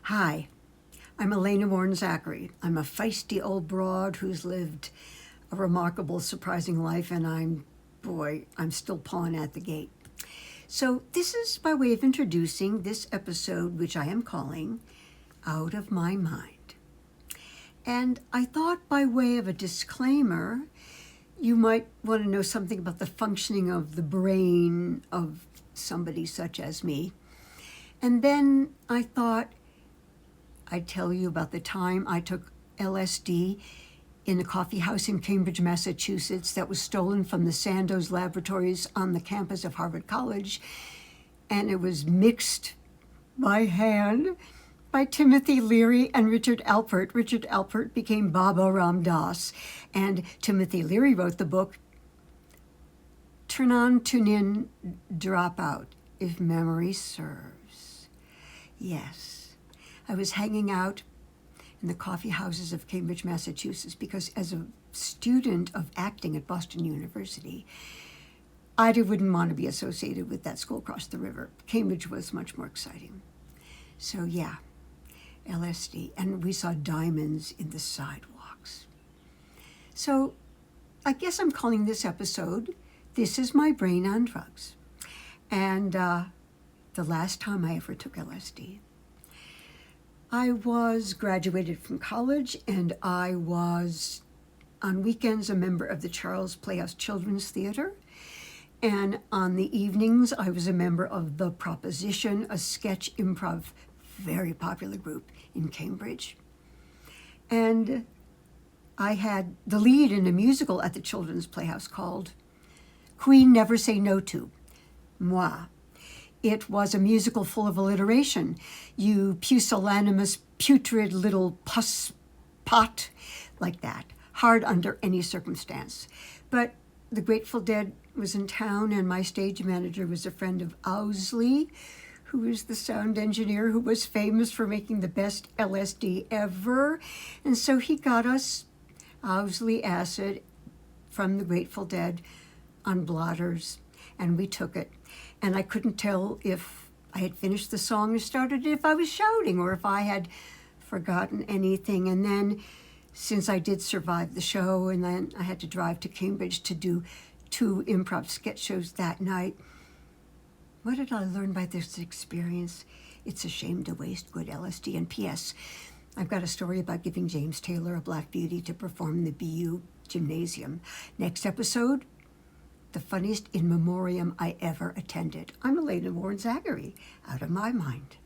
Hi, I'm Elena Warren Zachary. I'm a feisty old broad who's lived a remarkable, surprising life, and I'm still pawing at the gate. So, this is by way of introducing this episode, which I am calling Out of My Mind. And I thought, by way of a disclaimer, you might want to know something about the functioning of the brain of somebody such as me. And then I thought I'd tell you about the time I took LSD in a coffee house in Cambridge, Massachusetts that was stolen from the Sandoz laboratories on the campus of Harvard College. And it was mixed by hand by Timothy Leary and Richard Alpert. Richard Alpert became Baba Ram Das, and Timothy Leary wrote the book Turn On, Tune In, Drop Out, if memory serves. Yes, I was hanging out in the coffee houses of Cambridge, Massachusetts, because as a student of acting at Boston University, I wouldn't want to be associated with that school across the river. Cambridge was much more exciting. So yeah, LSD, and we saw diamonds in the sidewalks. So I guess I'm calling this episode, This Is My Brain on Drugs. And the last time I ever took LSD, I was graduated from college, and I was on weekends a member of the Charles Playhouse Children's Theater. And on the evenings, I was a member of The Proposition, a sketch improv, very popular group in Cambridge. And I had the lead in a musical at the Children's Playhouse called Queen Never Say No To, Moi. It was a musical full of alliteration. You pusillanimous, putrid little pus pot, like that. Hard under any circumstance. But the Grateful Dead was in town, and my stage manager was a friend of Owsley, who was the sound engineer who was famous for making the best LSD ever. And so he got us Owsley acid from the Grateful Dead on blotters, and we took it. And I couldn't tell if I had finished the song or started it, if I was shouting or if I had forgotten anything. And then, since I did survive the show, and then I had to drive to Cambridge to do 2 improv sketch shows that night, what did I learn by this experience? It's a shame to waste good LSD. And P.S., I've got a story about giving James Taylor a Black Beauty to perform in the BU Gymnasium. Next episode, the funniest in memoriam I ever attended. I'm Elena Warren Zachary, Out of My Mind.